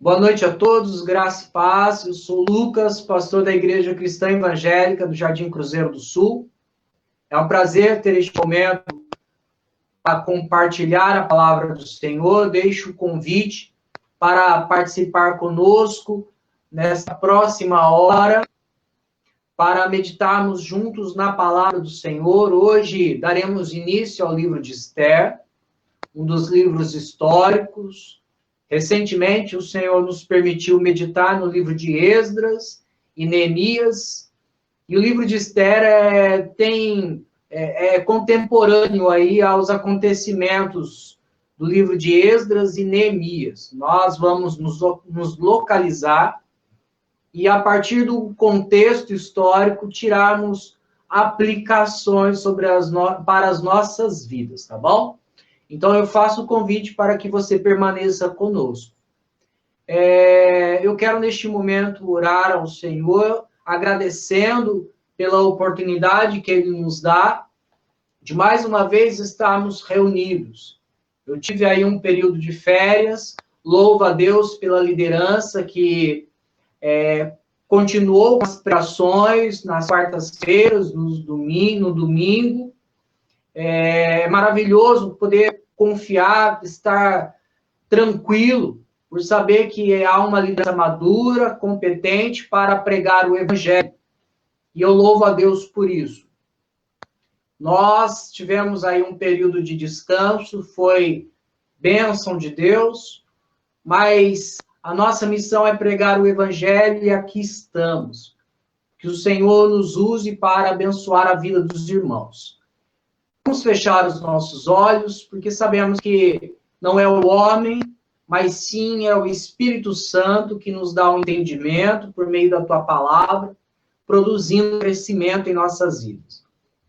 Boa noite a todos, graça e paz. Eu sou Lucas, pastor da Igreja Cristã Evangélica do Jardim Cruzeiro do Sul. É um prazer ter este momento para compartilhar a palavra do Senhor. Deixo o convite para participar conosco nesta próxima hora, para meditarmos juntos na palavra do Senhor. Hoje daremos início ao livro de Esther, um dos livros históricos. Recentemente, o Senhor nos permitiu meditar no livro de Esdras e Neemias, e o livro de Esther é contemporâneo aí aos acontecimentos do livro de Esdras e Neemias. Nós vamos nos localizar e, a partir do contexto histórico, tirarmos aplicações para as nossas vidas, tá bom? Então, eu faço o convite para que você permaneça conosco. Eu quero, neste momento, orar ao Senhor, agradecendo pela oportunidade que Ele nos dá de, mais uma vez, estarmos reunidos. Eu tive aí um período de férias, louvo a Deus pela liderança que continuou com as pregações nas quartas-feiras, no domingo. É maravilhoso poder confiar, estar tranquilo, por saber que há uma liderança madura, competente para pregar o Evangelho. E eu louvo a Deus por isso. Nós tivemos aí um período de descanso, foi bênção de Deus, mas a nossa missão é pregar o Evangelho e aqui estamos. Que o Senhor nos use para abençoar a vida dos irmãos. Vamos fechar os nossos olhos, porque sabemos que não é o homem, mas sim é o Espírito Santo que nos dá o entendimento por meio da tua palavra, produzindo crescimento em nossas vidas.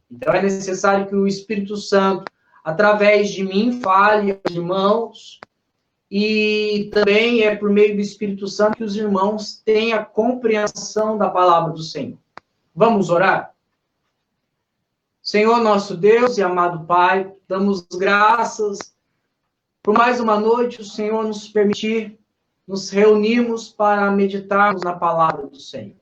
Então é necessário que o Espírito Santo, através de mim, fale aos irmãos, e também é por meio do Espírito Santo que os irmãos tenham a compreensão da palavra do Senhor. Vamos orar? Senhor, nosso Deus e amado Pai, damos graças por mais uma noite, o Senhor nos permitir, nos reunirmos para meditarmos na palavra do Senhor.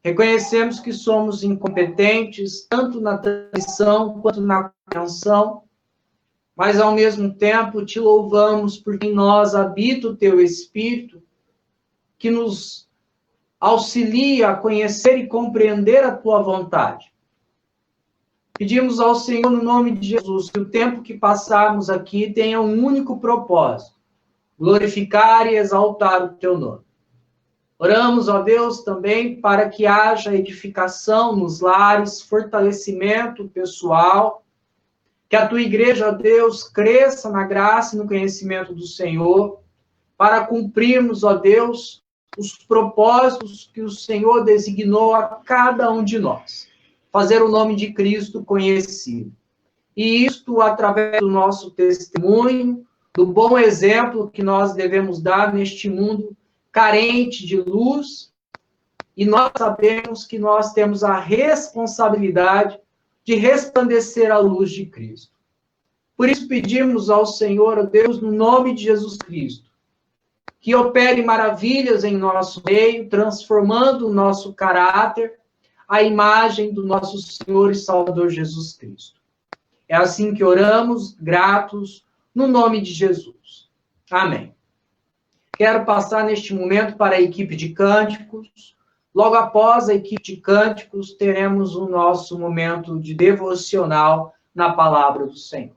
Reconhecemos que somos incompetentes, tanto na transmissão quanto na compreensão, mas ao mesmo tempo te louvamos porque em nós habita o teu Espírito, que nos auxilia a conhecer e compreender a tua vontade. Pedimos ao Senhor, no nome de Jesus, que o tempo que passarmos aqui tenha um único propósito: glorificar e exaltar o teu nome. Oramos, ó Deus, também para que haja edificação nos lares, fortalecimento pessoal, que a tua igreja, ó Deus, cresça na graça e no conhecimento do Senhor, para cumprirmos, ó Deus, os propósitos que o Senhor designou a cada um de nós. Fazer o nome de Cristo conhecido. E isto através do nosso testemunho, do bom exemplo que nós devemos dar neste mundo carente de luz, e nós sabemos que nós temos a responsabilidade de resplandecer a luz de Cristo. Por isso pedimos ao Senhor, ó Deus, no nome de Jesus Cristo, que opere maravilhas em nosso meio, transformando o nosso caráter, a imagem do nosso Senhor e Salvador Jesus Cristo. É assim que oramos, gratos, no nome de Jesus. Amém. Quero passar neste momento para a equipe de cânticos. Logo após a equipe de cânticos, teremos o nosso momento de devocional na palavra do Senhor.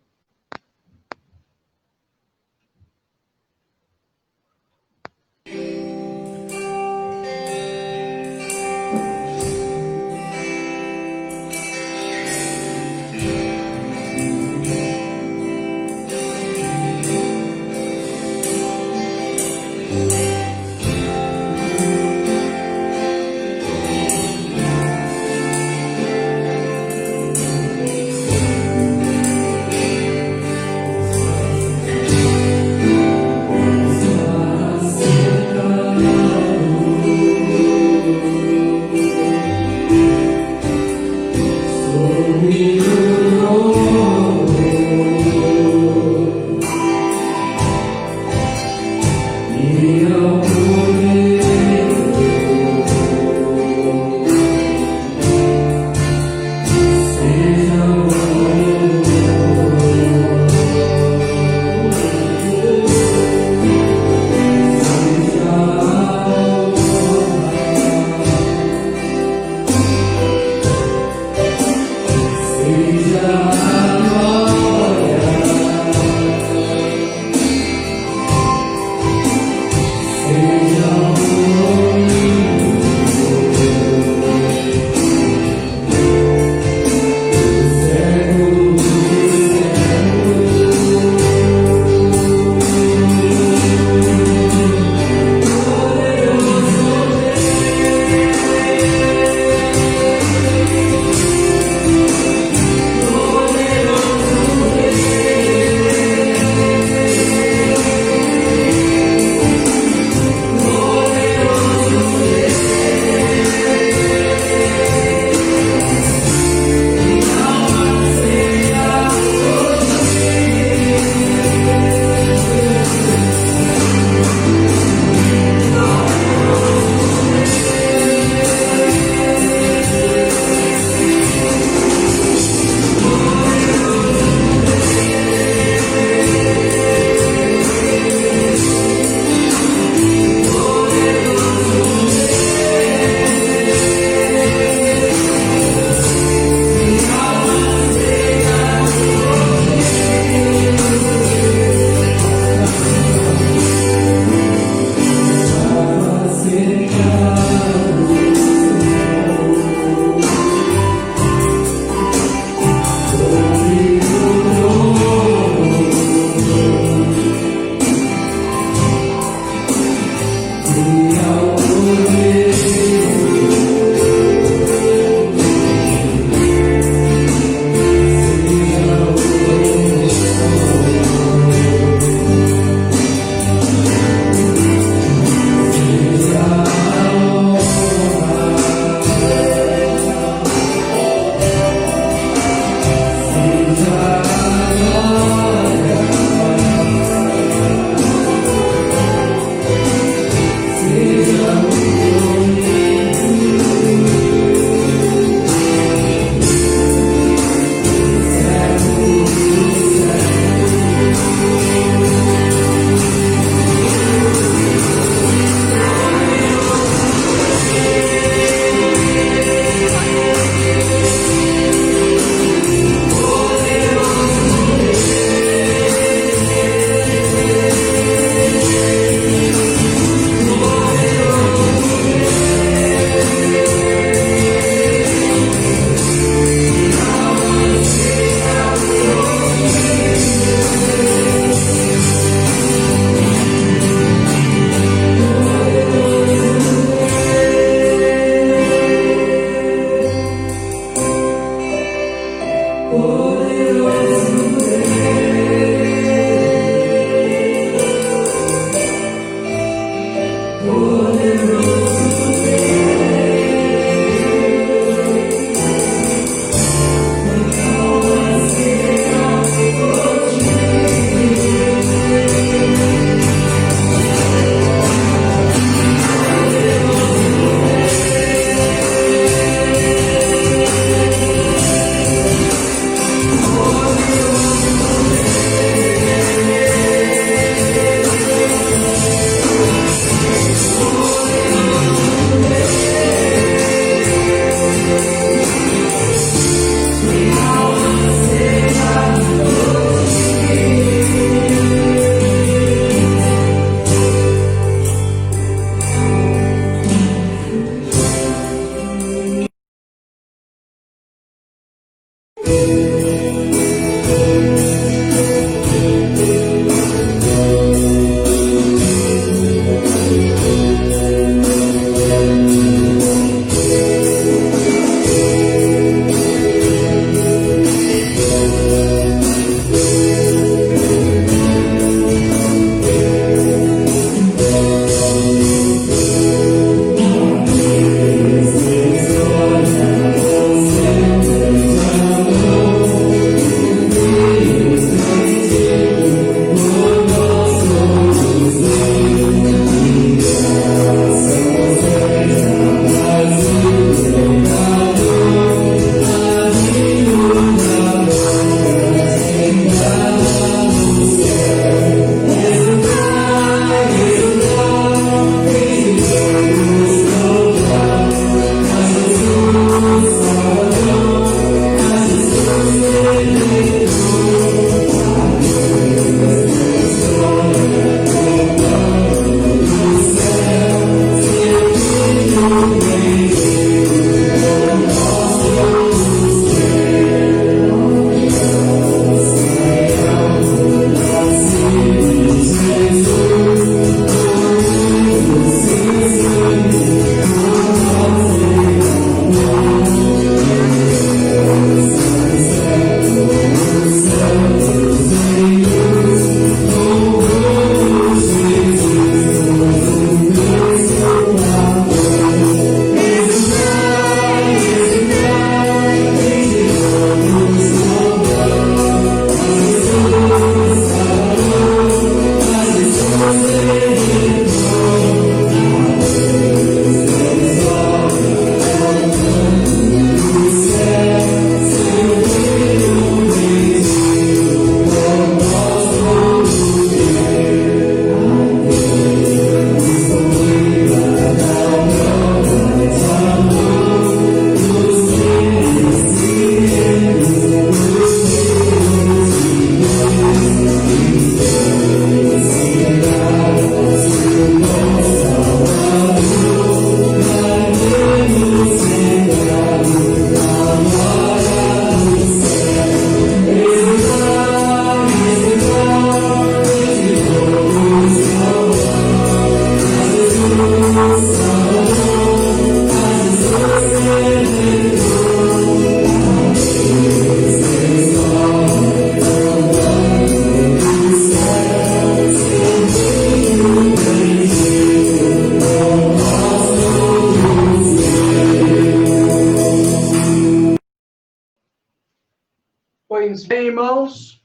Pois bem, irmãos,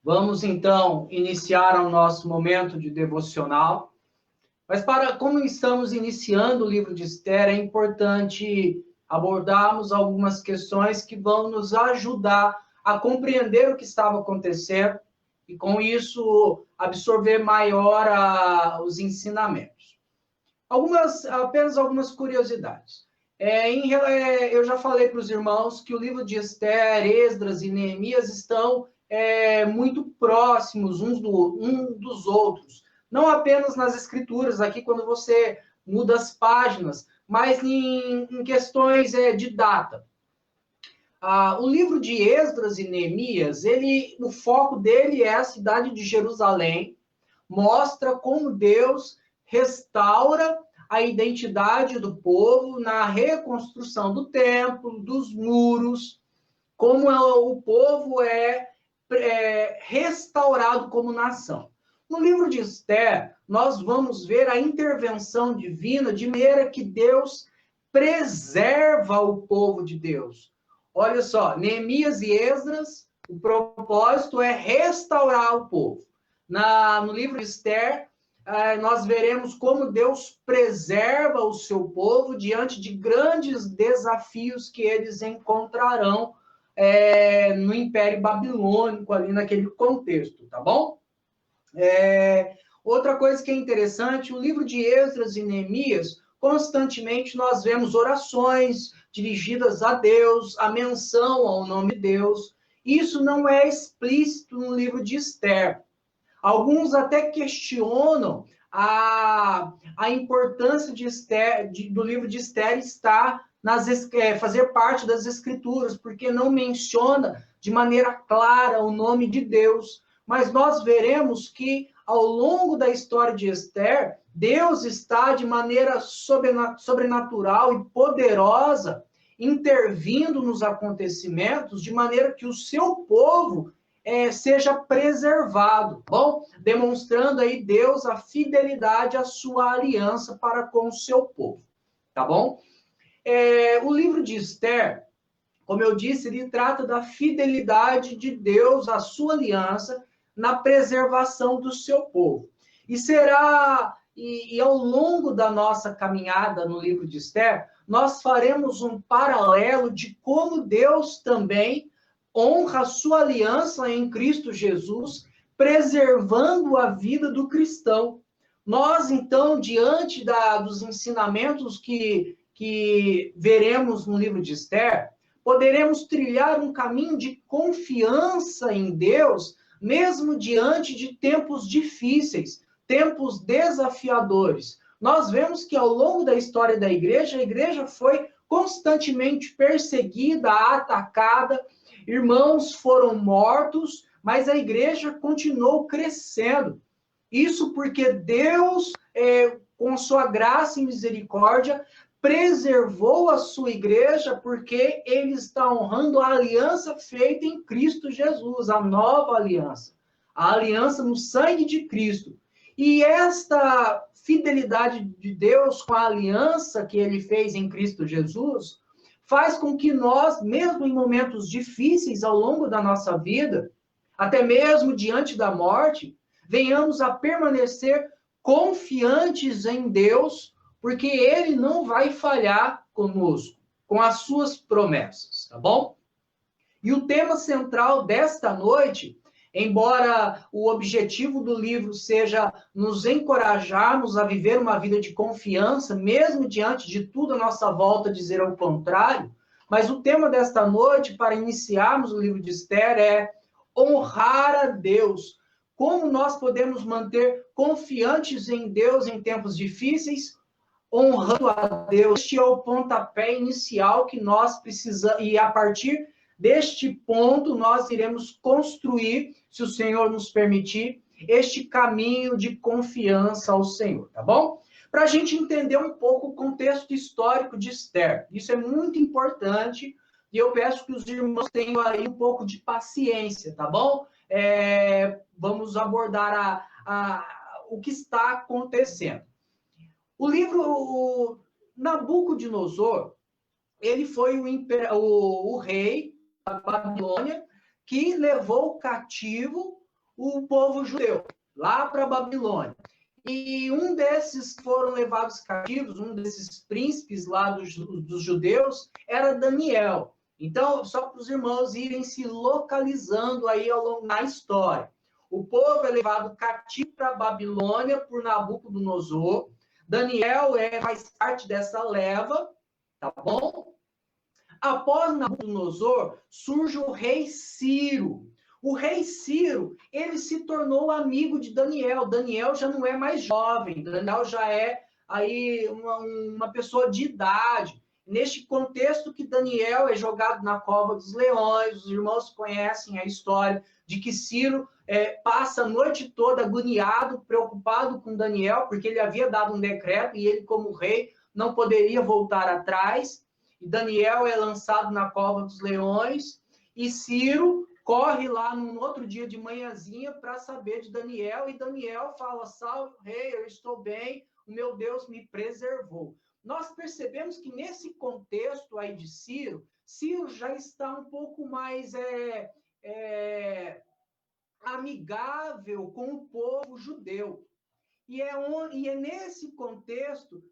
vamos então iniciar o nosso momento de devocional. Mas como estamos iniciando o livro de Esther, é importante abordarmos algumas questões que vão nos ajudar a compreender o que estava acontecendo e, com isso, absorver maior os ensinamentos. Apenas algumas curiosidades. Eu já falei para os irmãos que o livro de Esther, Esdras e Neemias estão muito próximos um dos outros. Não apenas nas escrituras, aqui quando você muda as páginas, mas em questões de data. O livro de Esdras e Neemias, o foco dele é a cidade de Jerusalém, mostra como Deus restaura a identidade do povo na reconstrução do templo, dos muros, como o povo é restaurado como nação. No livro de Esther, nós vamos ver a intervenção divina de maneira que Deus preserva o povo de Deus. Olha só, Neemias e Esdras, o propósito é restaurar o povo. No livro de Esther, nós veremos como Deus preserva o seu povo diante de grandes desafios que eles encontrarão no Império Babilônico, ali naquele contexto, tá bom? Outra coisa que é interessante, o livro de Esdras e Neemias, constantemente nós vemos orações dirigidas a Deus, a menção ao nome de Deus. Isso não é explícito no livro de Esther. Alguns até questionam a importância de Esther, do livro de Esther estar fazer parte das Escrituras, porque não menciona de maneira clara o nome de Deus. Mas nós veremos que, ao longo da história de Esther, Deus está de maneira sobrenatural e poderosa intervindo nos acontecimentos, de maneira que o seu povo seja preservado, bom? Demonstrando aí Deus a fidelidade à sua aliança para com o seu povo, tá bom? O livro de Esther, como eu disse, ele trata da fidelidade de Deus à sua aliança na preservação do seu povo. E ao longo da nossa caminhada no livro de Esther, nós faremos um paralelo de como Deus também honra a sua aliança em Cristo Jesus, preservando a vida do cristão. Nós, então, diante dos ensinamentos que veremos no livro de Esther, poderemos trilhar um caminho de confiança em Deus, mesmo diante de tempos difíceis, tempos desafiadores. Nós vemos que ao longo da história da igreja, a igreja foi constantemente perseguida, atacada, irmãos foram mortos, mas a igreja continuou crescendo. Isso porque Deus, com sua graça e misericórdia, preservou a sua igreja, porque ele está honrando a aliança feita em Cristo Jesus, a nova aliança, a aliança no sangue de Cristo. E esta fidelidade de Deus com a aliança que ele fez em Cristo Jesus, faz com que nós, mesmo em momentos difíceis ao longo da nossa vida, até mesmo diante da morte, venhamos a permanecer confiantes em Deus, porque ele não vai falhar conosco, com as suas promessas, tá bom? E o tema central desta noite, embora o objetivo do livro seja nos encorajarmos a viver uma vida de confiança, mesmo diante de tudo à nossa volta dizer ao contrário, mas o tema desta noite, para iniciarmos o livro de Esther, é honrar a Deus. Como nós podemos manter confiantes em Deus em tempos difíceis, honrando a Deus. Este é o pontapé inicial que nós precisamos, e a partir deste ponto nós iremos construir, se o Senhor nos permitir, este caminho de confiança ao Senhor, tá bom? Para a gente entender um pouco o contexto histórico de Esther. Isso é muito importante e eu peço que os irmãos tenham aí um pouco de paciência, tá bom? Vamos abordar o que está acontecendo. O livro Nabucodonosor, ele foi o rei da Babilônia que levou cativo o povo judeu lá para a Babilônia. E um desses foram levados cativos, um desses príncipes lá dos judeus, era Daniel. Então, só para os irmãos irem se localizando aí na história. O povo é levado cativo para a Babilônia por Nabucodonosor. Daniel faz parte dessa leva, tá bom? Após Nabucodonosor, surge o rei Ciro. O rei Ciro, ele se tornou amigo de Daniel. Daniel já não é mais jovem, Daniel já é aí uma pessoa de idade. Neste contexto que Daniel é jogado na cova dos leões, os irmãos conhecem a história de que Ciro passa a noite toda agoniado, preocupado com Daniel, porque ele havia dado um decreto e ele, como rei, não poderia voltar atrás. E Daniel é lançado na cova dos leões. E Ciro corre lá no outro dia de manhãzinha para saber de Daniel, e Daniel fala: salve, rei, eu estou bem, o meu Deus me preservou. Nós percebemos que nesse contexto aí de Ciro, Ciro já está um pouco mais amigável com o povo judeu. E é nesse contexto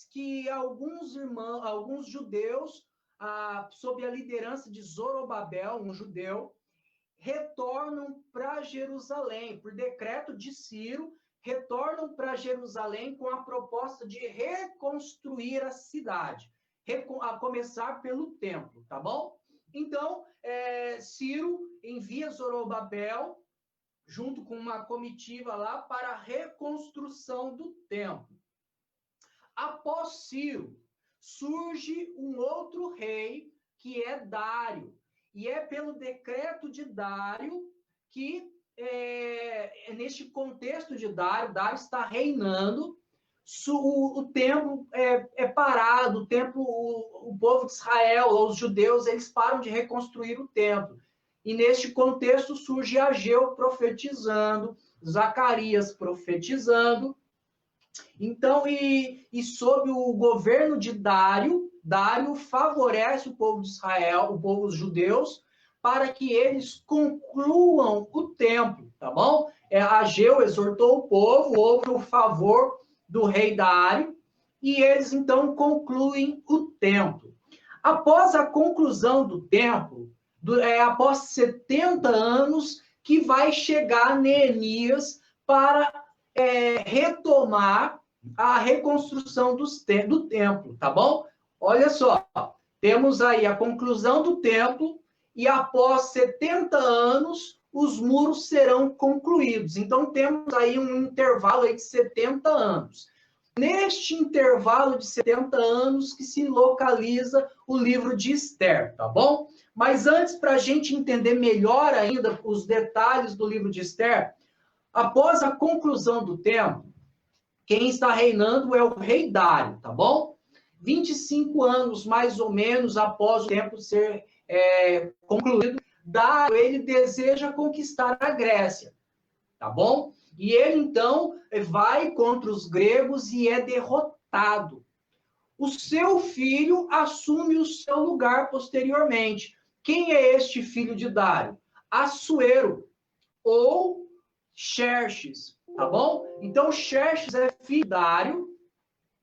que alguns irmãos, alguns judeus, sob a liderança de Zorobabel, um judeu, retornam para Jerusalém, por decreto de Ciro, retornam para Jerusalém com a proposta de reconstruir a cidade, a começar pelo templo, tá bom? Então, Ciro envia Zorobabel junto com uma comitiva lá para a reconstrução do templo. Após Ciro, surge um outro rei, que é Dário. E é pelo decreto de Dário que, neste contexto de Dário, Dário está reinando, o templo é parado, o templo, o povo de Israel, os judeus, eles param de reconstruir o templo. E neste contexto surge Ageu profetizando, Zacarias profetizando. Então, e sob o governo de Dário, Dário favorece o povo de Israel, o povo dos judeus, para que eles concluam o templo, tá bom? Ageu exortou o povo, houve o favor do rei Dário, e eles então concluem o templo. Após a conclusão do templo, após 70 anos, que vai chegar Neemias para retomar a reconstrução do templo, tá bom? Olha só, temos aí a conclusão do templo e após 70 anos, os muros serão concluídos. Então, temos aí um intervalo aí de 70 anos. Neste intervalo de 70 anos que se localiza o livro de Esther, tá bom? Mas antes, para a gente entender melhor ainda os detalhes do livro de Esther, após a conclusão do templo, quem está reinando é o rei Dário, tá bom? 25 anos, mais ou menos, após o templo ser concluído, Dário, ele deseja conquistar a Grécia, tá bom? E ele, então, vai contra os gregos e é derrotado. O seu filho assume o seu lugar posteriormente. Quem é este filho de Dário? Assuero, ou Xerxes, tá bom? Então, Xerxes é filho de Dário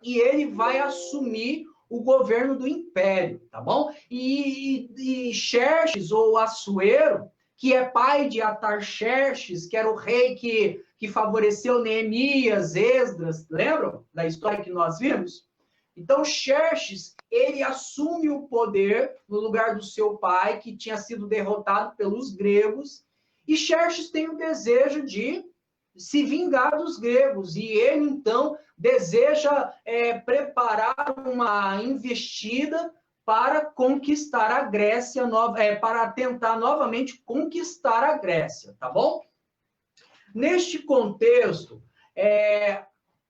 e ele vai assumir o governo do império, tá bom? E Xerxes, ou Assuero, que é pai de Atarxerxes, que era o rei que favoreceu Neemias, Esdras, lembram da história que nós vimos? Então, Xerxes, ele assume o poder no lugar do seu pai, que tinha sido derrotado pelos gregos, e Xerxes tem o desejo de se vingar dos gregos, e ele, então, deseja preparar uma investida para conquistar a Grécia, para tentar novamente conquistar a Grécia, tá bom? Neste contexto,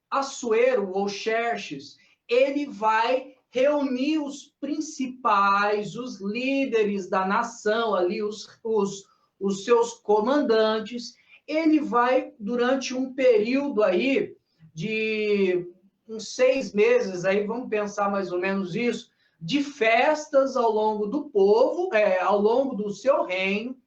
Assuero, ou Xerxes, ele vai reunir os principais, os líderes da nação, ali, os seus comandantes. Ele vai, durante um período aí de uns 6 meses, aí vamos pensar mais ou menos isso, de festas ao longo do povo, ao longo do seu reino.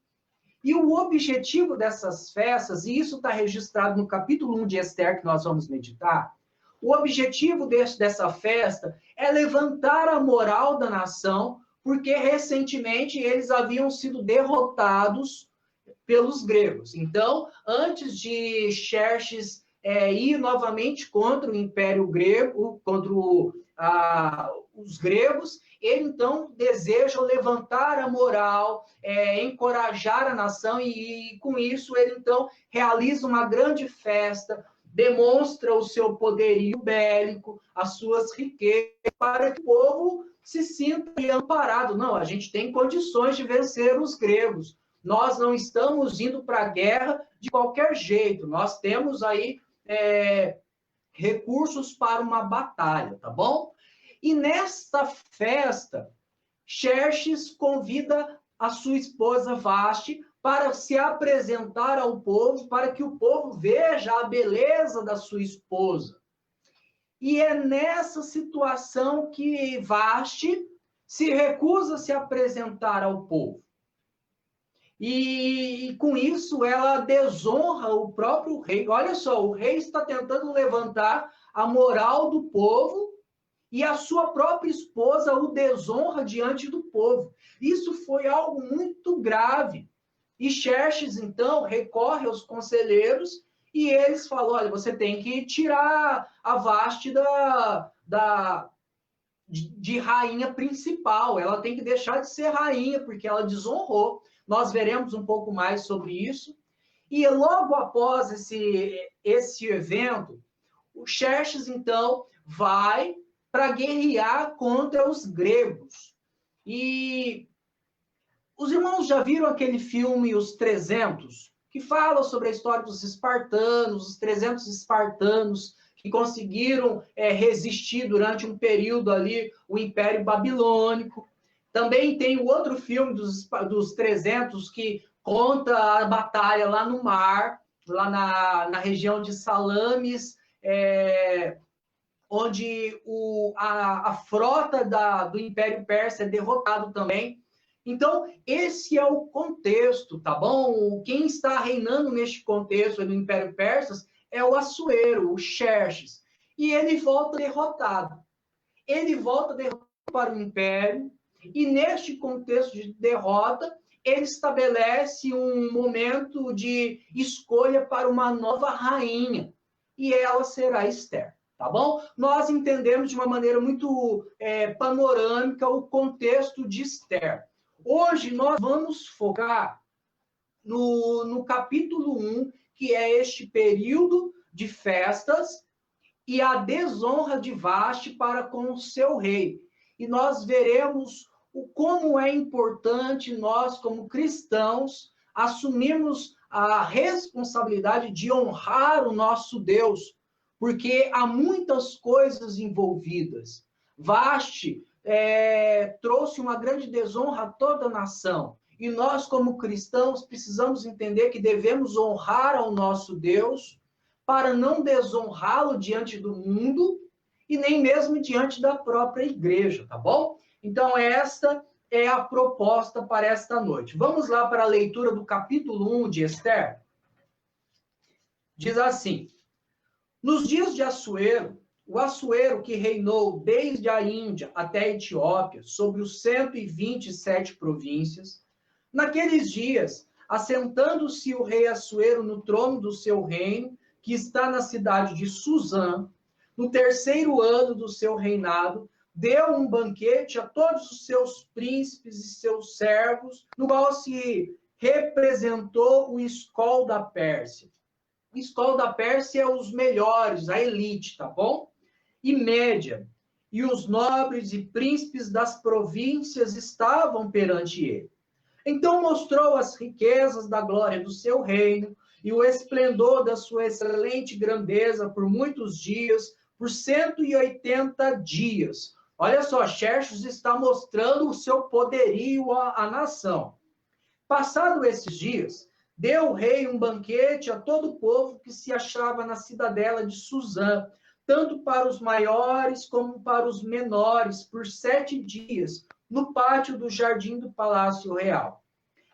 E o objetivo dessas festas, e isso está registrado no capítulo 1 de Esther, que nós vamos meditar, o objetivo dessa festa é levantar a moral da nação, porque recentemente eles haviam sido derrotados pelos gregos. Então, antes de Xerxes ir novamente contra o Império Grego, contra os gregos, ele então deseja levantar a moral, encorajar a nação, e com isso ele então realiza uma grande festa, demonstra o seu poderio bélico, as suas riquezas, para que o povo se sinta amparado. Não, a gente tem condições de vencer os gregos. Nós não estamos indo para a guerra de qualquer jeito. Nós temos aí recursos para uma batalha, tá bom? E nesta festa, Xerxes convida a sua esposa Vasti para se apresentar ao povo, para que o povo veja a beleza da sua esposa. E é nessa situação que Vasti se recusa a se apresentar ao povo. E com isso ela desonra o próprio rei. Olha só, o rei está tentando levantar a moral do povo e a sua própria esposa o desonra diante do povo. Isso foi algo muito grave. E Xerxes, então, recorre aos conselheiros e eles falam, olha, você tem que tirar a Vasti de rainha principal, ela tem que deixar de ser rainha, porque ela desonrou. Nós veremos um pouco mais sobre isso. E logo após esse evento, o Xerxes, então, vai para guerrear contra os gregos. E os irmãos já viram aquele filme Os 300, que fala sobre a história dos espartanos, os 300 espartanos que conseguiram resistir durante um período ali o Império Babilônico. Também tem o outro filme dos 300 que conta a batalha lá no mar, lá na região de Salamis, onde a frota do Império Persa é derrotado também. Então, esse é o contexto, tá bom? Quem está reinando neste contexto do Império Persa é o Assuero, o Xerxes. E ele volta derrotado. Ele volta derrotado para o Império, e neste contexto de derrota, ele estabelece um momento de escolha para uma nova rainha. E ela será Esther. Tá bom? Nós entendemos de uma maneira muito panorâmica o contexto de Esther. Hoje nós vamos focar no capítulo 1, que é este período de festas e a desonra de Vasti para com o seu rei. E nós veremos como é importante nós, como cristãos, assumirmos a responsabilidade de honrar o nosso Deus, porque há muitas coisas envolvidas. Vasti trouxe uma grande desonra a toda a nação. E nós, como cristãos, precisamos entender que devemos honrar ao nosso Deus para não desonrá-lo diante do mundo e nem mesmo diante da própria igreja, tá bom? Então, esta é a proposta para esta noite. Vamos lá para a leitura do capítulo 1 de Esther. Diz assim: nos dias de Assuero, o Assuero que reinou desde a Índia até a Etiópia, sobre os 127 províncias, naqueles dias, assentando-se o rei Assuero no trono do seu reino, que está na cidade de Suzã, no terceiro ano do seu reinado, deu um banquete a todos os seus príncipes e seus servos, no qual se representou o escol da Pérsia. O escol da Pérsia é os melhores, a elite, tá bom? E média. E os nobres e príncipes das províncias estavam perante ele. Então mostrou as riquezas da glória do seu reino e o esplendor da sua excelente grandeza por muitos dias, por 180 dias. Olha só, Xerxes está mostrando o seu poderio à nação. Passado esses dias, deu o rei um banquete a todo o povo que se achava na cidadela de Suzã, tanto para os maiores como para os menores, por 7 dias, no pátio do jardim do Palácio Real.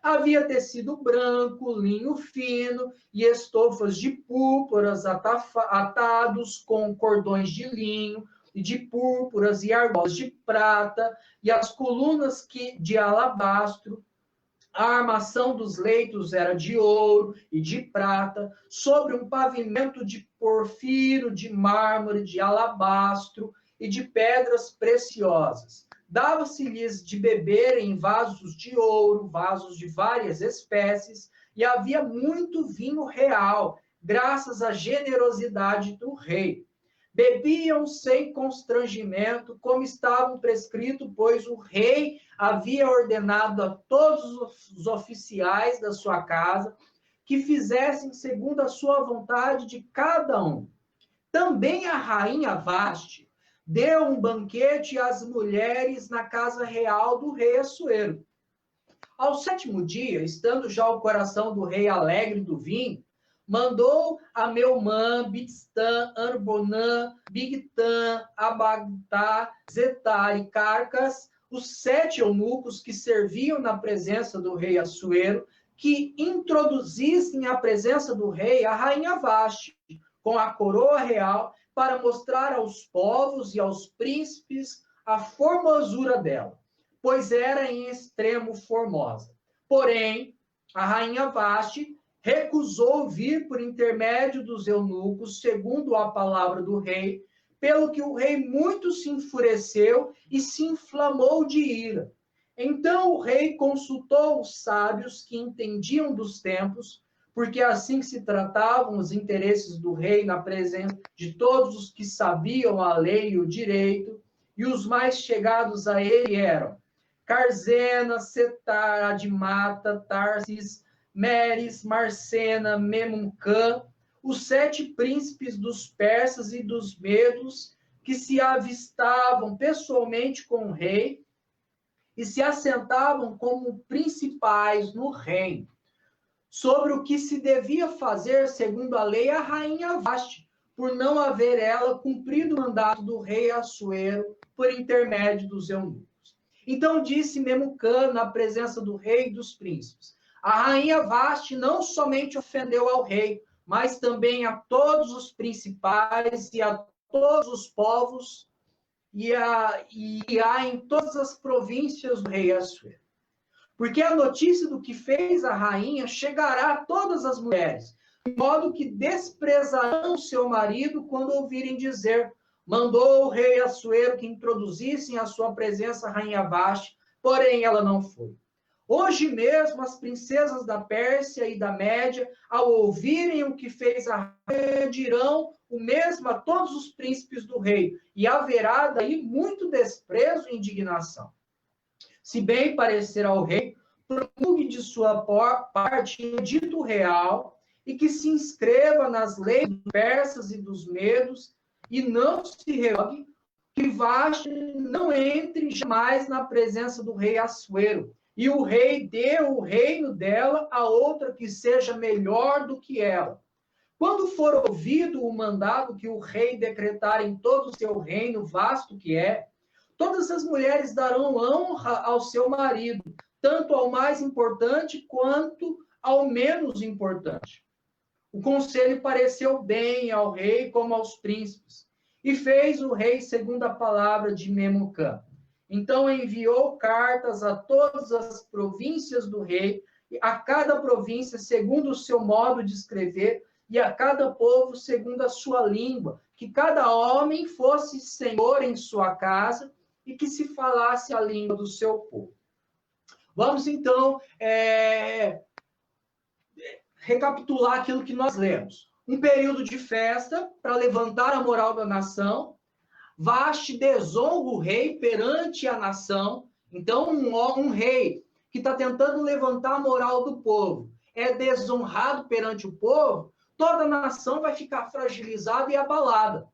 Havia tecido branco, linho fino e estofas de púrpuras atados com cordões de linho e de púrpuras e argolas de prata, e as colunas de alabastro. A armação dos leitos era de ouro e de prata, sobre um pavimento de porfiro, de mármore, de alabastro e de pedras preciosas. Dava-se-lhes de beber em vasos de ouro, vasos de várias espécies, e havia muito vinho real, graças à generosidade do rei. Bebiam sem constrangimento, como estavam prescrito, pois o rei havia ordenado a todos os oficiais da sua casa que fizessem segundo a sua vontade de cada um. Também a rainha Vasti deu um banquete às mulheres na casa real do rei Assuero. Ao 7º dia, estando já o coração do rei alegre do vinho, mandou a Meumã, Bitstam, Arbonã, Bigtã, Abagtá, Zetá e Carcas, os 7 eunucos que serviam na presença do rei Assuero, que introduzissem à presença do rei a rainha Vaste, com a coroa real, para mostrar aos povos e aos príncipes a formosura dela, pois era em extremo formosa. Porém, a rainha Vaste recusou vir por intermédio dos eunucos, segundo a palavra do rei, pelo que o rei muito se enfureceu e se inflamou de ira. Então o rei consultou os sábios que entendiam dos tempos, porque assim que se tratavam os interesses do rei na presença de todos os que sabiam a lei e o direito, e os mais chegados a ele eram Carzena, Setar, Admata, Tarsis, Meres, Marcena, Memucã, os 7 príncipes dos persas e dos medos, que se avistavam pessoalmente com o rei e se assentavam como principais no reino, sobre o que se devia fazer segundo a lei a rainha Vaste, por não haver ela cumprido o mandato do rei Assuero por intermédio dos eunucos. Então disse Memucã na presença do rei e dos príncipes: a rainha Vaste não somente ofendeu ao rei, mas também a todos os principais e a todos os povos e há em todas as províncias do rei Assuero. Porque a notícia do que fez a rainha chegará a todas as mulheres, de modo que desprezarão seu marido quando ouvirem dizer: mandou o rei Assuero que introduzissem a sua presença a rainha Vaste, porém ela não foi. Hoje mesmo, as princesas da Pérsia e da Média, ao ouvirem o que fez a rainha, dirão o mesmo a todos os príncipes do rei, e haverá daí muito desprezo e indignação. Se bem parecer ao rei, promulgue de sua parte um dito real e que se inscreva nas leis dos persas e dos medos, e não se revogue, que Vaste não entre jamais na presença do rei Assuero, e o rei dê o reino dela a outra que seja melhor do que ela. Quando for ouvido o mandado que o rei decretar em todo o seu reino vasto que é, todas as mulheres darão honra ao seu marido, tanto ao mais importante quanto ao menos importante. O conselho pareceu bem ao rei como aos príncipes, e fez o rei segundo a palavra de Memucã. Então enviou cartas a todas as províncias do rei, a cada província segundo o seu modo de escrever, e a cada povo segundo a sua língua, que cada homem fosse senhor em sua casa, e que se falasse a língua do seu povo. Vamos, então, recapitular aquilo que nós lemos. Um período de festa para levantar a moral da nação. Vaste desonra o rei perante a nação. Então, um rei que está tentando levantar a moral do povo é desonrado perante o povo, toda a nação vai ficar fragilizada e abalada.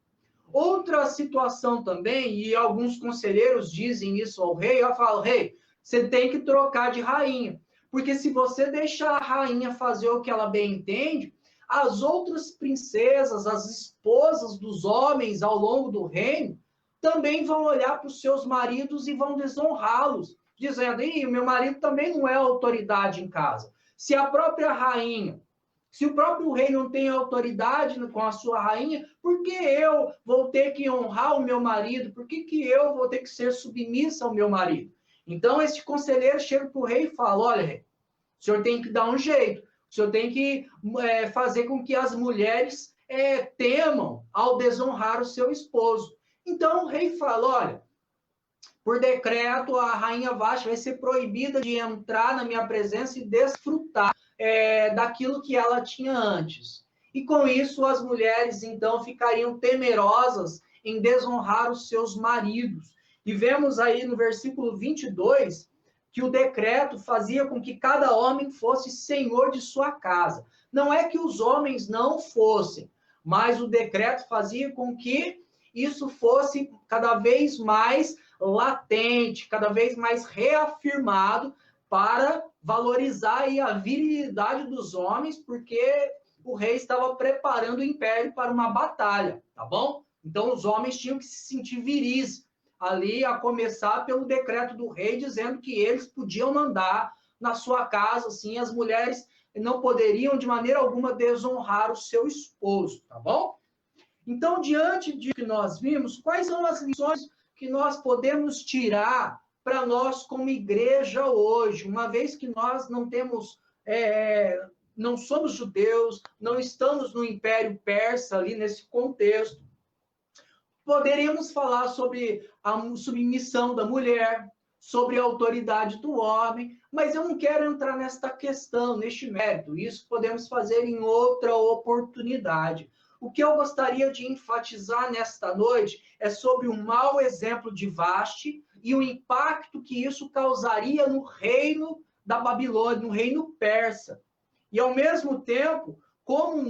Outra situação também, e alguns conselheiros dizem isso ao rei, eu falo: rei, você tem que trocar de rainha, porque se você deixar a rainha fazer o que ela bem entende, as outras princesas, as esposas dos homens ao longo do reino, também vão olhar para os seus maridos e vão desonrá-los, dizendo: ih, meu marido também não é autoridade em casa. Se a própria rainha, se o próprio rei não tem autoridade com a sua rainha, por que eu vou ter que honrar o meu marido? Por que eu vou ter que ser submissa ao meu marido? Então, esse conselheiro chega para o rei e fala: olha, rei, o senhor tem que dar um jeito, o senhor tem que fazer com que as mulheres temam ao desonrar o seu esposo. Então, o rei fala: olha, por decreto, a rainha Vaste vai ser proibida de entrar na minha presença e desfrutar daquilo que ela tinha antes. E com isso, as mulheres, então, ficariam temerosas em desonrar os seus maridos. E vemos aí no versículo 22 que o decreto fazia com que cada homem fosse senhor de sua casa. Não é que os homens não fossem, mas o decreto fazia com que isso fosse cada vez mais latente, cada vez mais reafirmado para valorizar aí a virilidade dos homens, porque o rei estava preparando o império para uma batalha, tá bom? Então os homens tinham que se sentir viris ali, a começar pelo decreto do rei, dizendo que eles podiam mandar na sua casa, assim, as mulheres não poderiam de maneira alguma desonrar o seu esposo, tá bom? Então, diante de que nós vimos, quais são as lições que nós podemos tirar para nós como igreja hoje, uma vez que nós não temos, não somos judeus, não estamos no Império Persa ali nesse contexto. Poderíamos falar sobre a submissão da mulher, sobre a autoridade do homem, mas eu não quero entrar nesta questão, neste mérito. Isso podemos fazer em outra oportunidade. O que eu gostaria de enfatizar nesta noite é sobre o mau exemplo de Vaste e o impacto que isso causaria no reino da Babilônia, no reino persa. E, ao mesmo tempo, como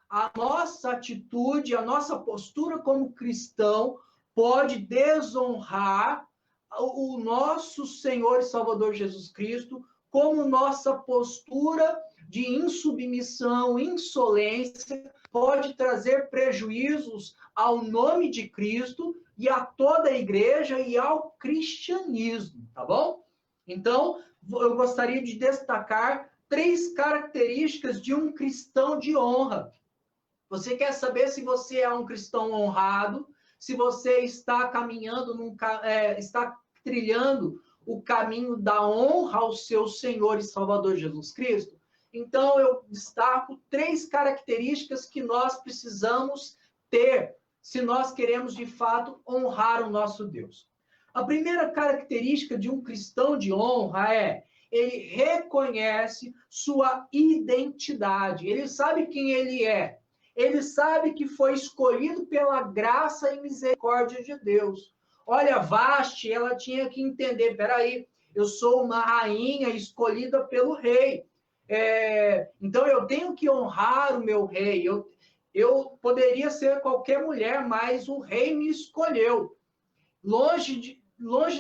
a nossa atitude, a nossa postura como cristão pode desonrar o nosso Senhor e Salvador Jesus Cristo, como nossa postura de insubmissão, insolência, pode trazer prejuízos ao nome de Cristo e a toda a igreja e ao cristianismo, tá bom? Então, eu gostaria de destacar 3 características de um cristão de honra. Você quer saber se você é um cristão honrado, se você está caminhando, está trilhando o caminho da honra ao seu Senhor e Salvador Jesus Cristo? Então, eu destaco 3 características que nós precisamos ter se nós queremos, de fato, honrar o nosso Deus. A primeira característica de um cristão de honra é ele reconhece sua identidade, ele sabe quem ele é, ele sabe que foi escolhido pela graça e misericórdia de Deus. Olha, Vaste, ela tinha que entender, peraí, eu sou uma rainha escolhida pelo rei, então eu tenho que honrar o meu rei, eu poderia ser qualquer mulher, mas o rei me escolheu. Longe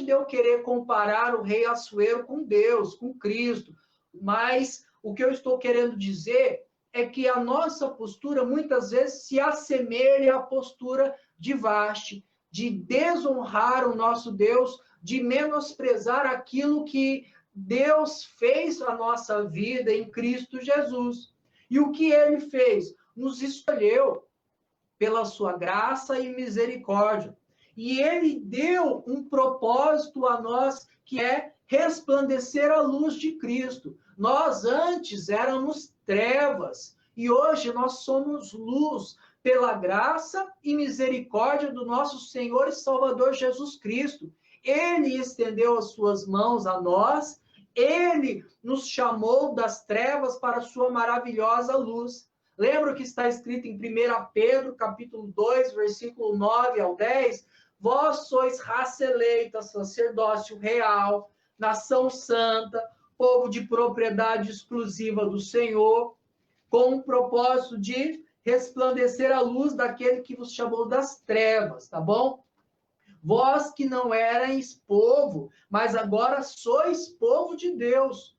de eu querer comparar o rei Assuero com Deus, com Cristo, mas o que eu estou querendo dizer é que a nossa postura muitas vezes se assemelha à postura de Vaste, de desonrar o nosso Deus, de menosprezar aquilo que Deus fez na nossa vida em Cristo Jesus. E o que ele fez? Nos escolheu pela sua graça e misericórdia. E ele deu um propósito a nós, que é resplandecer a luz de Cristo. Nós antes éramos trevas, e hoje nós somos luz, pela graça e misericórdia do nosso Senhor e Salvador Jesus Cristo. Ele estendeu as suas mãos a nós, ele nos chamou das trevas para a sua maravilhosa luz. Lembra o que está escrito em 1 Pedro, capítulo 2, versículo 9 ao 10? Vós sois raça eleita, sacerdócio real, nação santa, povo de propriedade exclusiva do Senhor, com o propósito de resplandecer a luz daquele que vos chamou das trevas, tá bom? Vós que não erais povo, mas agora sois povo de Deus.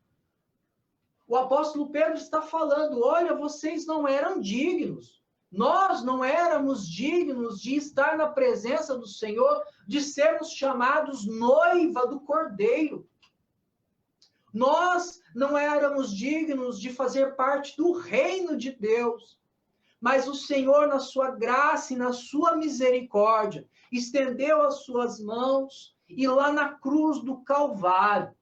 O apóstolo Pedro está falando, olha, vocês não eram dignos. Nós não éramos dignos de estar na presença do Senhor, de sermos chamados noiva do Cordeiro. Nós não éramos dignos de fazer parte do reino de Deus. Mas o Senhor, na sua graça e na sua misericórdia, estendeu as suas mãos e lá na cruz do Calvário,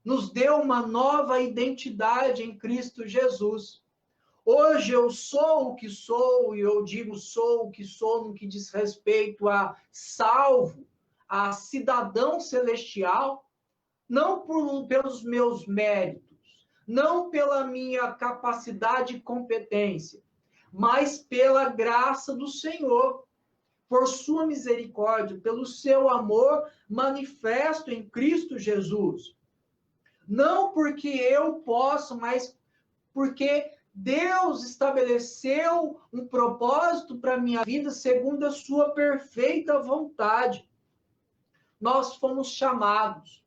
nos deu uma nova identidade em Cristo Jesus. Hoje eu sou o que sou, e eu digo sou o que sou no que diz respeito a salvo, a cidadão celestial, não pelos meus méritos, não pela minha capacidade e competência, mas pela graça do Senhor, por sua misericórdia, pelo seu amor manifesto em Cristo Jesus. Não porque eu posso, mas porque Deus estabeleceu um propósito para a minha vida segundo a sua perfeita vontade. Nós fomos chamados,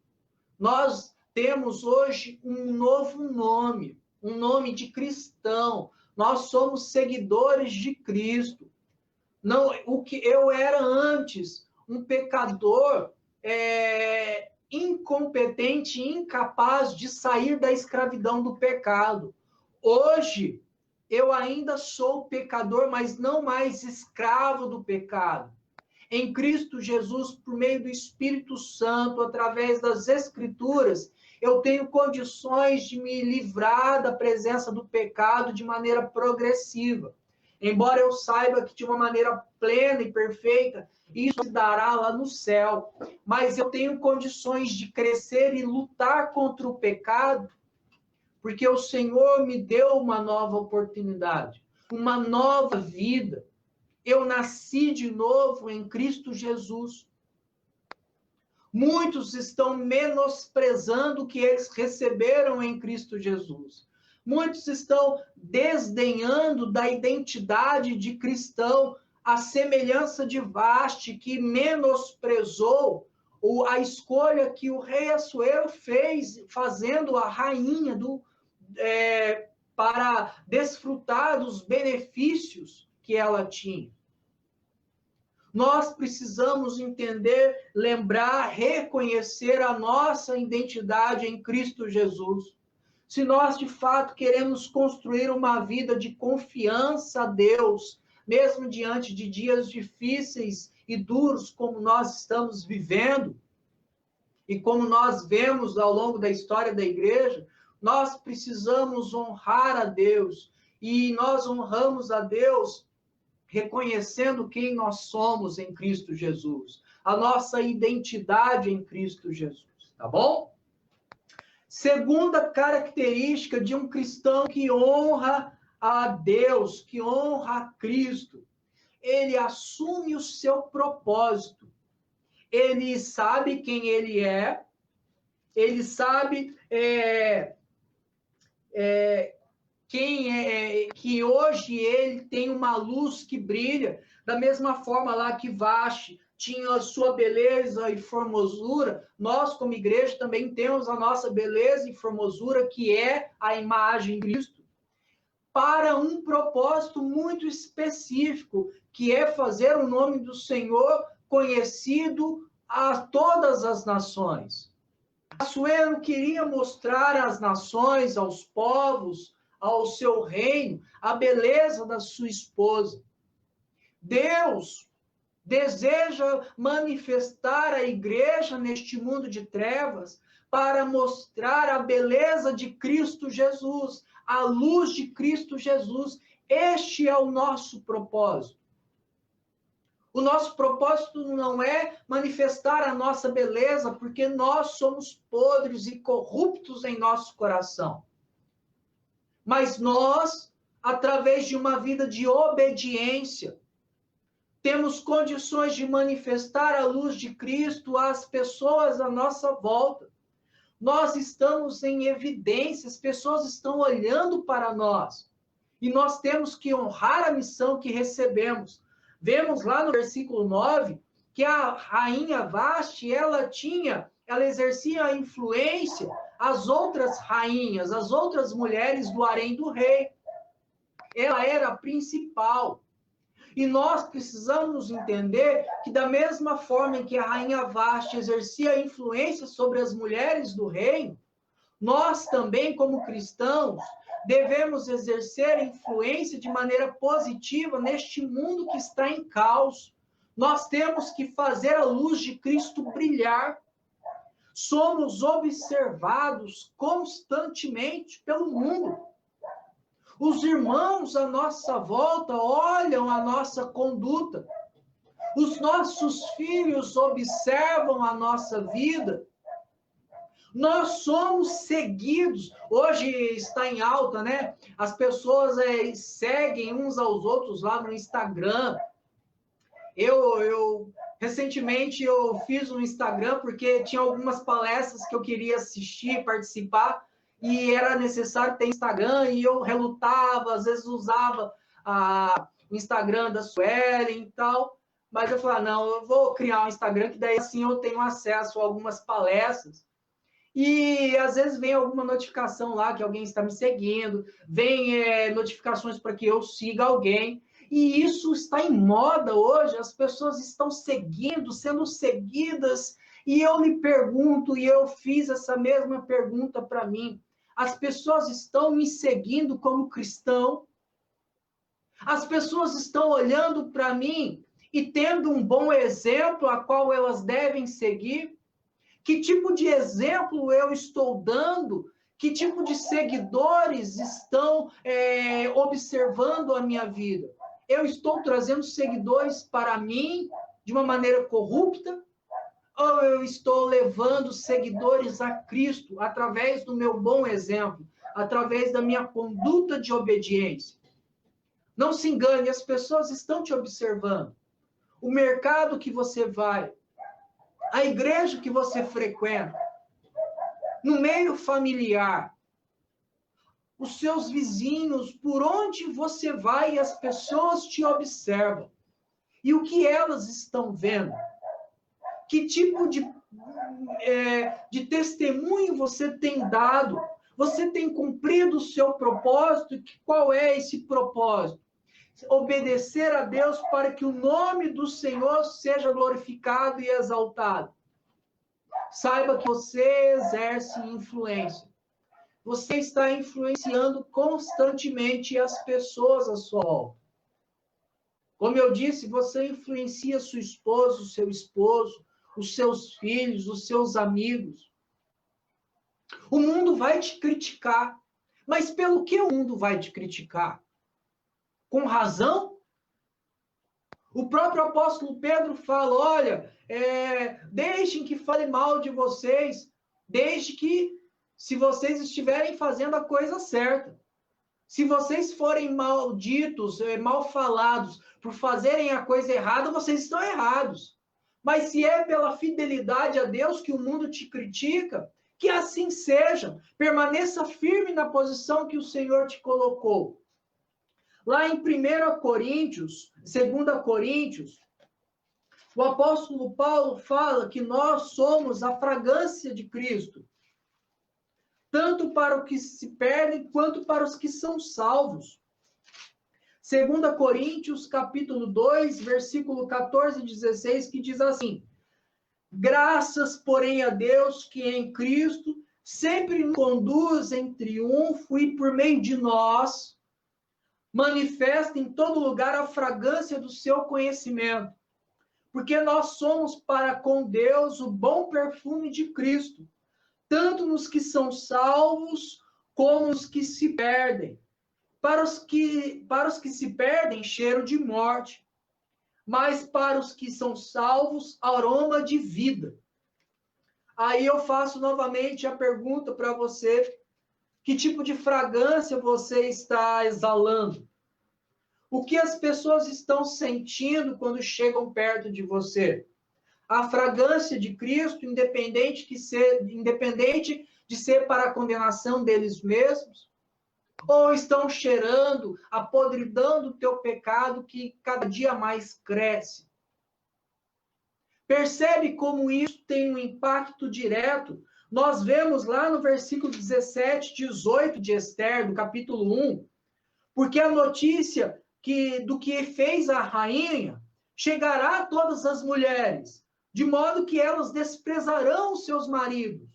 nós temos hoje um novo nome, um nome de cristão. Nós somos seguidores de Cristo. Não, o que eu era antes, um pecador incompetente, incapaz de sair da escravidão do pecado. Hoje, eu ainda sou pecador, mas não mais escravo do pecado. Em Cristo Jesus, por meio do Espírito Santo, através das Escrituras, eu tenho condições de me livrar da presença do pecado de maneira progressiva. Embora eu saiba que de uma maneira plena e perfeita, isso se dará lá no céu. Mas eu tenho condições de crescer e lutar contra o pecado, porque o Senhor me deu uma nova oportunidade, uma nova vida. Eu nasci de novo em Cristo Jesus. Muitos estão menosprezando o que eles receberam em Cristo Jesus. Muitos estão desdenhando da identidade de cristão, a semelhança de Vaste, que menosprezou a escolha que o rei Assuero fez, fazendo a rainha para desfrutar dos benefícios que ela tinha. Nós precisamos entender, lembrar, reconhecer a nossa identidade em Cristo Jesus. Se nós, de fato, queremos construir uma vida de confiança a Deus, mesmo diante de dias difíceis e duros como nós estamos vivendo, e como nós vemos ao longo da história da igreja, nós precisamos honrar a Deus. E nós honramos a Deus reconhecendo quem nós somos em Cristo Jesus, a nossa identidade em Cristo Jesus, tá bom? Segunda característica de um cristão que honra a Deus, que honra a Cristo, ele assume o seu propósito. Ele sabe quem ele é, ele sabe que hoje ele tem uma luz que brilha, da mesma forma lá que Vaste tinha a sua beleza e formosura, nós como igreja também temos a nossa beleza e formosura, que é a imagem de Cristo, para um propósito muito específico, que é fazer o nome do Senhor conhecido a todas as nações. Assuero queria mostrar às nações, aos povos, ao seu reino, a beleza da sua esposa. Deus deseja manifestar a igreja neste mundo de trevas para mostrar a beleza de Cristo Jesus, a luz de Cristo Jesus. Este é o nosso propósito. O nosso propósito não é manifestar a nossa beleza, porque nós somos podres e corruptos em nosso coração. Mas nós, através de uma vida de obediência, temos condições de manifestar a luz de Cristo às pessoas à nossa volta. Nós estamos em evidência, as pessoas estão olhando para nós. E nós temos que honrar a missão que recebemos. Vemos lá no versículo 9, que a rainha Vaste, ela exercia a influência às outras rainhas, às outras mulheres do harém do rei. Ela era a principal. E nós precisamos entender que da mesma forma em que a rainha Vaste exercia influência sobre as mulheres do reino, nós também, como cristãos, devemos exercer influência de maneira positiva neste mundo que está em caos. Nós temos que fazer a luz de Cristo brilhar. Somos observados constantemente pelo mundo. Os irmãos à nossa volta olham a nossa conduta. Os nossos filhos observam a nossa vida. Nós somos seguidos. Hoje está em alta, né? As pessoas seguem uns aos outros lá no Instagram. Recentemente eu fiz um Instagram porque tinha algumas palestras que eu queria assistir, participar, e era necessário ter Instagram, e eu relutava, às vezes usava o Instagram da Suelen e tal, mas eu falei, não, eu vou criar um Instagram, que daí assim eu tenho acesso a algumas palestras. E às vezes vem alguma notificação lá que alguém está me seguindo, vem notificações para que eu siga alguém. E isso está em moda hoje, as pessoas estão seguindo, sendo seguidas. E eu me pergunto, e eu fiz essa mesma pergunta para mim: as pessoas estão me seguindo como cristão? As pessoas estão olhando para mim e tendo um bom exemplo a qual elas devem seguir? Que tipo de exemplo eu estou dando? Que tipo de seguidores estão observando a minha vida? Eu estou trazendo seguidores para mim de uma maneira corrupta? Ou eu estou levando seguidores a Cristo através do meu bom exemplo, através da minha conduta de obediência? Não se engane, as pessoas estão te observando. O mercado que você vai, a igreja que você frequenta, no meio familiar, os seus vizinhos, por onde você vai, as pessoas te observam. E o que elas estão vendo? Que tipo de testemunho você tem dado? Você tem cumprido o seu propósito? Qual é esse propósito? Obedecer a Deus para que o nome do Senhor seja glorificado e exaltado. Saiba que você exerce influência. Você está influenciando constantemente as pessoas à sua volta. Como eu disse, você influencia sua esposa, o seu esposo, os seus filhos, os seus amigos. O mundo vai te criticar. Mas pelo que o mundo vai te criticar? Com razão? O próprio apóstolo Pedro fala, olha, deixem que fale mal de vocês, desde que, se vocês estiverem fazendo a coisa certa. Se vocês forem malditos, mal falados, por fazerem a coisa errada, vocês estão errados. Mas se é pela fidelidade a Deus que o mundo te critica, que assim seja. Permaneça firme na posição que o Senhor te colocou. Lá em 1 Coríntios, 2 Coríntios, o apóstolo Paulo fala que nós somos a fragrância de Cristo, tanto para os que se perdem, quanto para os que são salvos. 2 Coríntios, capítulo 2, versículo 14 e 16, que diz assim: graças, porém, a Deus que em Cristo sempre nos conduz em triunfo e por meio de nós manifesta em todo lugar a fragrância do seu conhecimento. Porque nós somos para com Deus o bom perfume de Cristo, tanto nos que são salvos, como nos que se perdem. Para os que se perdem, cheiro de morte, mas para os que são salvos, aroma de vida. Aí eu faço novamente a pergunta para você: que tipo de fragrância você está exalando? O que as pessoas estão sentindo quando chegam perto de você? A fragrância de Cristo, independente de ser para a condenação deles mesmos? Ou estão cheirando a podridão do teu pecado que cada dia mais cresce? Percebe como isso tem um impacto direto? Nós vemos lá no versículo 17, 18 de Esther, do capítulo 1, porque a notícia do que fez a rainha chegará a todas as mulheres, de modo que elas desprezarão os seus maridos.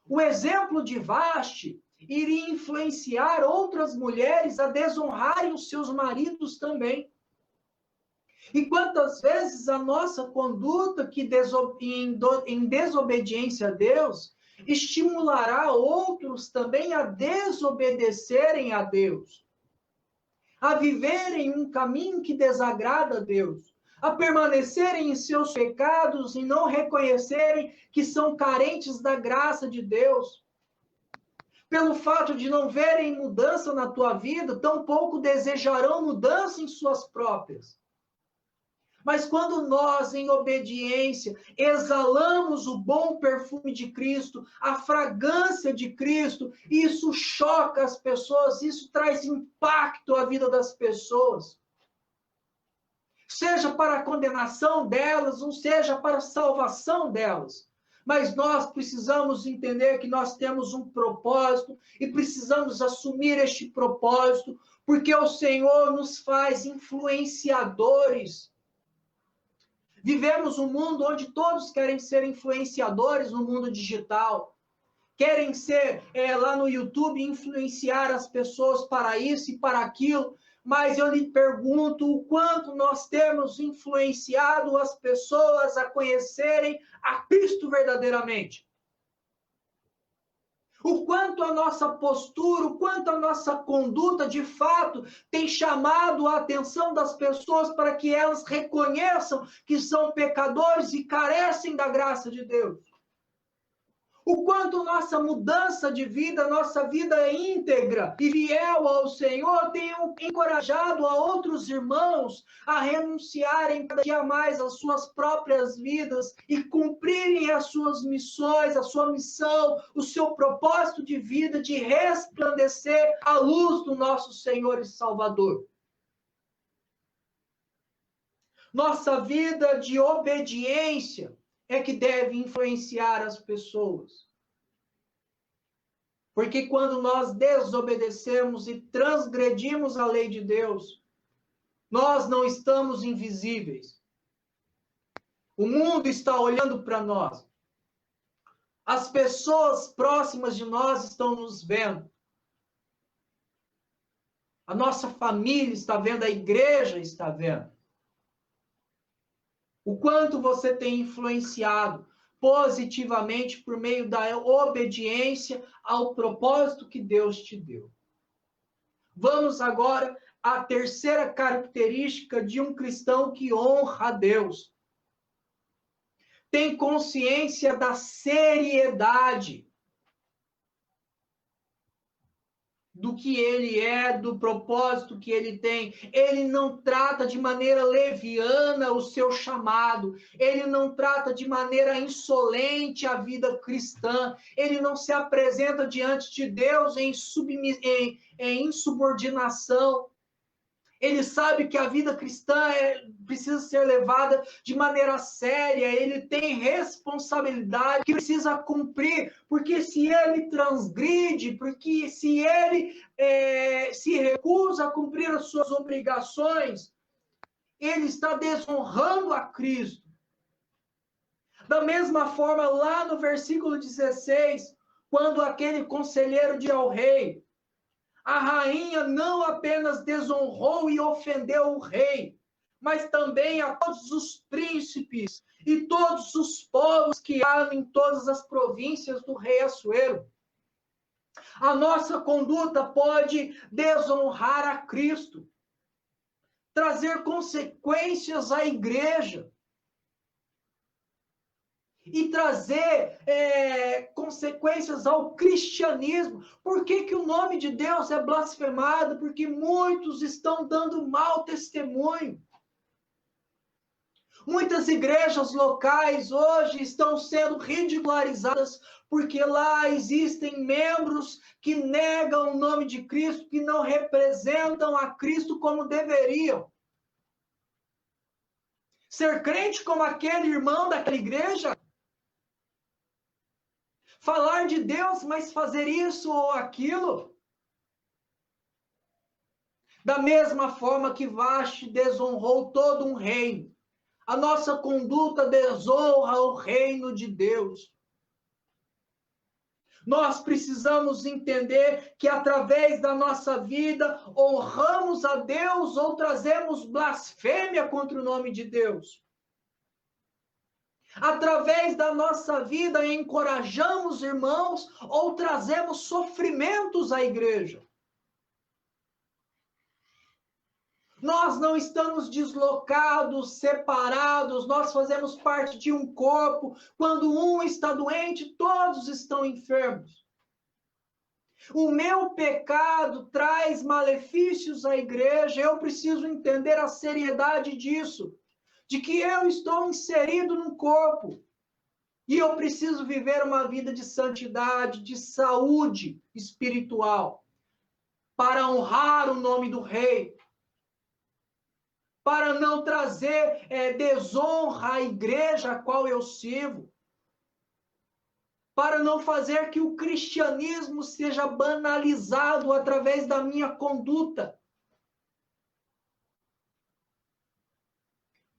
O exemplo de Vaste iria influenciar outras mulheres a desonrarem os seus maridos também. E quantas vezes a nossa conduta em desobediência a Deus estimulará outros também a desobedecerem a Deus, a viverem um caminho que desagrada a Deus, a permanecerem em seus pecados e não reconhecerem que são carentes da graça de Deus. Pelo fato de não verem mudança na tua vida, tampouco desejarão mudança em suas próprias. Mas quando nós, em obediência, exalamos o bom perfume de Cristo, a fragrância de Cristo, isso choca as pessoas, isso traz impacto à vida das pessoas. Seja para a condenação delas, ou seja para a salvação delas. Mas nós precisamos entender que nós temos um propósito e precisamos assumir este propósito, porque o Senhor nos faz influenciadores. Vivemos um mundo onde todos querem ser influenciadores no mundo digital. Querem ser lá no YouTube, influenciar as pessoas para isso e para aquilo. Mas eu lhe pergunto o quanto nós temos influenciado as pessoas a conhecerem a Cristo verdadeiramente. O quanto a nossa postura, o quanto a nossa conduta, de fato, tem chamado a atenção das pessoas para que elas reconheçam que são pecadores e carecem da graça de Deus. O quanto nossa mudança de vida, nossa vida íntegra e fiel ao Senhor tem encorajado a outros irmãos a renunciarem cada dia mais às suas próprias vidas e cumprirem as suas missões, a sua missão, o seu propósito de vida de resplandecer a luz do nosso Senhor e Salvador. Nossa vida de obediência é que deve influenciar as pessoas. Porque quando nós desobedecemos e transgredimos a lei de Deus, nós não estamos invisíveis. O mundo está olhando para nós. As pessoas próximas de nós estão nos vendo. A nossa família está vendo, a igreja está vendo. O quanto você tem influenciado positivamente por meio da obediência ao propósito que Deus te deu. Vamos agora à terceira característica de um cristão que honra a Deus. Tem consciência da seriedade do que ele é, do propósito que ele tem. Ele não trata de maneira leviana o seu chamado. Ele não trata de maneira insolente a vida cristã. Ele não se apresenta diante de Deus em insubordinação. Ele sabe que a vida cristã precisa ser levada de maneira séria, ele tem responsabilidade que precisa cumprir, porque se ele transgride, porque se ele se recusa a cumprir as suas obrigações, ele está desonrando a Cristo. Da mesma forma, lá no versículo 16, quando aquele conselheiro diz ao rei, a rainha não apenas desonrou e ofendeu o rei, mas também a todos os príncipes e todos os povos que há em todas as províncias do rei Assuero. A nossa conduta pode desonrar a Cristo, trazer consequências à igreja, e trazer consequências ao cristianismo. Por que o nome de Deus é blasfemado? Porque muitos estão dando mau testemunho. Muitas igrejas locais hoje estão sendo ridicularizadas porque lá existem membros que negam o nome de Cristo, que não representam a Cristo como deveriam. Ser crente como aquele irmão daquela igreja, falar de Deus, mas fazer isso ou aquilo. Da mesma forma que Vaste desonrou todo um reino, a nossa conduta desonra o reino de Deus. Nós precisamos entender que através da nossa vida honramos a Deus ou trazemos blasfêmia contra o nome de Deus. Através da nossa vida encorajamos irmãos ou trazemos sofrimentos à igreja. Nós não estamos deslocados, separados, nós fazemos parte de um corpo. Quando um está doente, todos estão enfermos. O meu pecado traz malefícios à igreja, eu preciso entender a seriedade disso. De que eu estou inserido num corpo. E eu preciso viver uma vida de santidade, de saúde espiritual. Para honrar o nome do Rei. Para não trazer desonra à igreja a qual eu sirvo. para não fazer que o cristianismo seja banalizado através da minha conduta.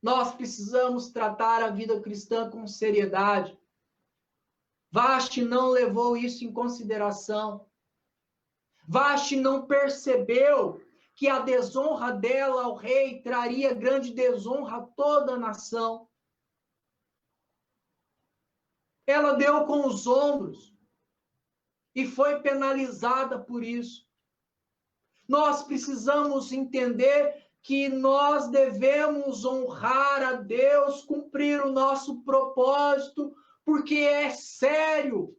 Nós precisamos tratar a vida cristã com seriedade. Vashti não levou isso em consideração. Vashti não percebeu que a desonra dela ao rei traria grande desonra a toda a nação. Ela deu com os ombros e foi penalizada por isso. Nós precisamos entender que nós devemos honrar a Deus, cumprir o nosso propósito, porque é sério.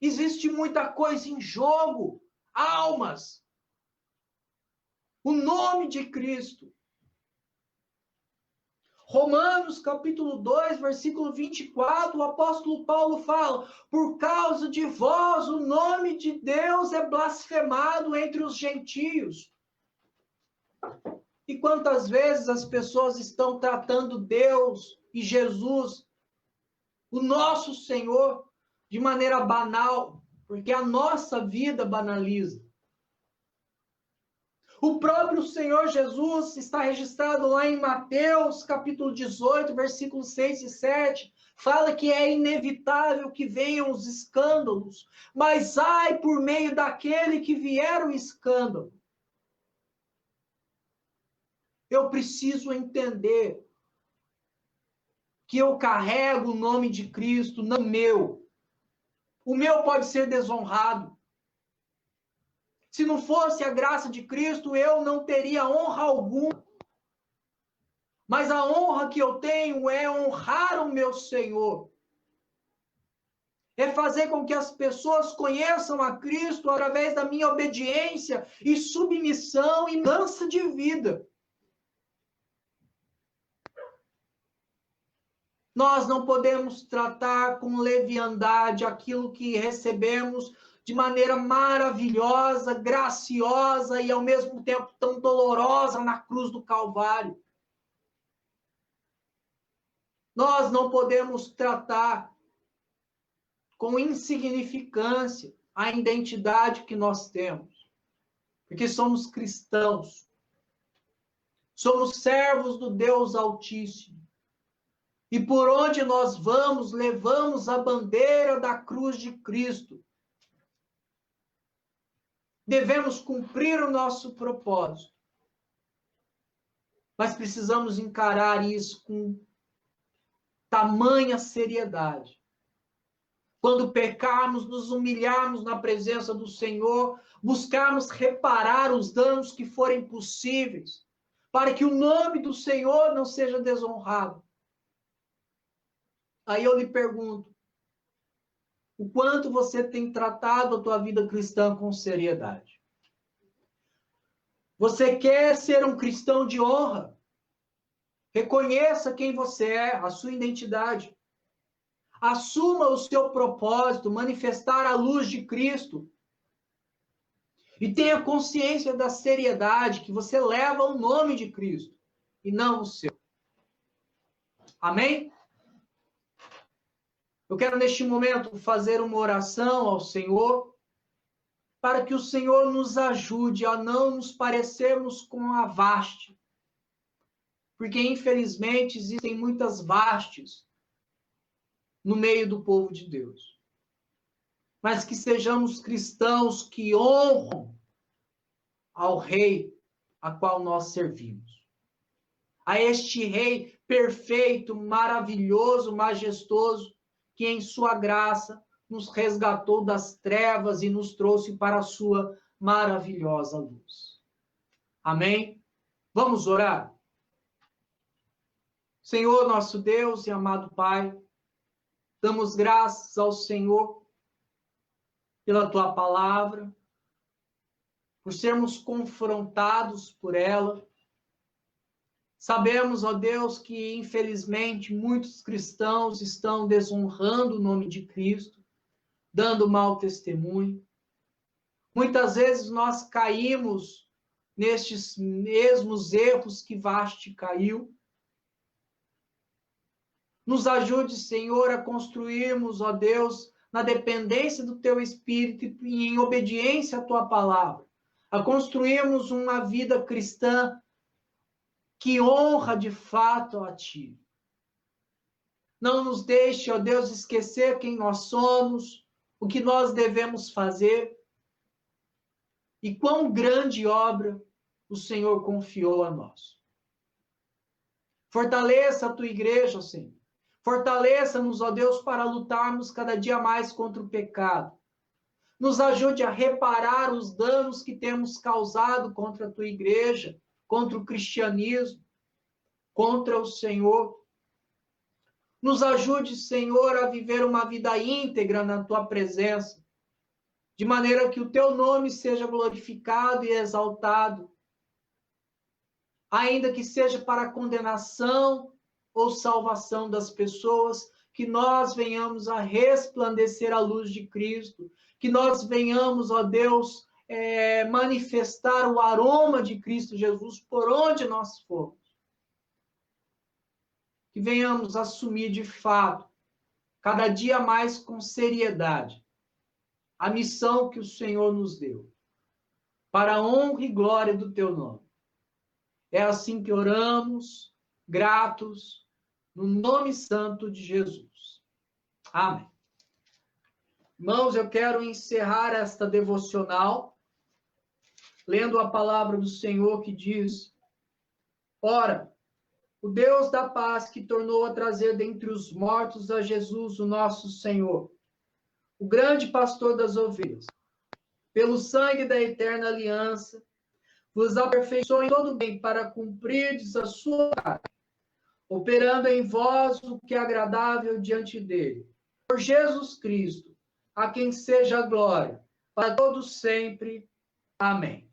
Existe muita coisa em jogo, almas, o nome de Cristo. Romanos, capítulo 2, versículo 24, o apóstolo Paulo fala: por causa de vós, o nome de Deus é blasfemado entre os gentios. E quantas vezes as pessoas estão tratando Deus e Jesus, o nosso Senhor, de maneira banal, porque a nossa vida banaliza. O próprio Senhor Jesus está registrado lá em Mateus, capítulo 18, versículos 6 e 7, fala que é inevitável que venham os escândalos, mas ai por meio daquele que vier o escândalo. Eu preciso entender que eu carrego o nome de Cristo, não meu. O meu pode ser desonrado. Se não fosse a graça de Cristo, eu não teria honra alguma. Mas a honra que eu tenho é honrar o meu Senhor. É fazer com que as pessoas conheçam a Cristo através da minha obediência e submissão e mudança de vida. Nós não podemos tratar com leviandade aquilo que recebemos de maneira maravilhosa, graciosa e ao mesmo tempo tão dolorosa na cruz do Calvário. Nós não podemos tratar com insignificância a identidade que nós temos, porque somos cristãos, somos servos do Deus Altíssimo. E por onde nós vamos, levamos a bandeira da cruz de Cristo. Devemos cumprir o nosso propósito. Mas precisamos encarar isso com tamanha seriedade. Quando pecarmos, nos humilharmos na presença do Senhor, buscarmos reparar os danos que forem possíveis, para que o nome do Senhor não seja desonrado. Aí eu lhe pergunto, o quanto você tem tratado a tua vida cristã com seriedade? Você quer ser um cristão de honra? Reconheça quem você é, a sua identidade. Assuma o seu propósito, manifestar a luz de Cristo. E tenha consciência da seriedade que você leva o nome de Cristo e não o seu. Amém? Eu quero, neste momento, fazer uma oração ao Senhor, para que o Senhor nos ajude a não nos parecermos com a Vashti. Porque, infelizmente, existem muitas Vashtis no meio do povo de Deus. Mas que sejamos cristãos que honram ao Rei a qual nós servimos. A este Rei perfeito, maravilhoso, majestoso, que em sua graça nos resgatou das trevas e nos trouxe para a sua maravilhosa luz. Amém? Vamos orar? Senhor, nosso Deus e amado Pai, damos graças ao Senhor pela Tua palavra, por sermos confrontados por ela. Sabemos, ó Deus, que infelizmente muitos cristãos estão desonrando o nome de Cristo, dando mau testemunho. Muitas vezes nós caímos nestes mesmos erros que Vashti caiu. Nos ajude, Senhor, a construirmos, ó Deus, na dependência do teu Espírito e em obediência à tua palavra, a construirmos uma vida cristã que honra de fato a ti. Não nos deixe, ó Deus, esquecer quem nós somos, o que nós devemos fazer e quão grande obra o Senhor confiou a nós. Fortaleça a tua igreja, Senhor. Fortaleça-nos, ó Deus, para lutarmos cada dia mais contra o pecado. Nos ajude a reparar os danos que temos causado contra a tua igreja, contra o cristianismo, contra o Senhor. Nos ajude, Senhor, a viver uma vida íntegra na tua presença, de maneira que o teu nome seja glorificado e exaltado, ainda que seja para a condenação ou salvação das pessoas, que nós venhamos a resplandecer a luz de Cristo, que nós venhamos, ó Deus, manifestar o aroma de Cristo Jesus por onde nós formos. Que venhamos assumir de fato, cada dia mais com seriedade, a missão que o Senhor nos deu, para a honra e glória do teu nome. É assim que oramos, gratos, no nome santo de Jesus. Amém. Irmãos, eu quero encerrar esta devocional lendo a palavra do Senhor que diz: ora, o Deus da paz que tornou a trazer dentre os mortos a Jesus, o nosso Senhor, o grande pastor das ovelhas, pelo sangue da eterna aliança, vos aperfeiçoe em todo bem para cumprirdes a sua vontade, operando em vós o que é agradável diante dele. Por Jesus Cristo, a quem seja a glória, para todos sempre. Amém.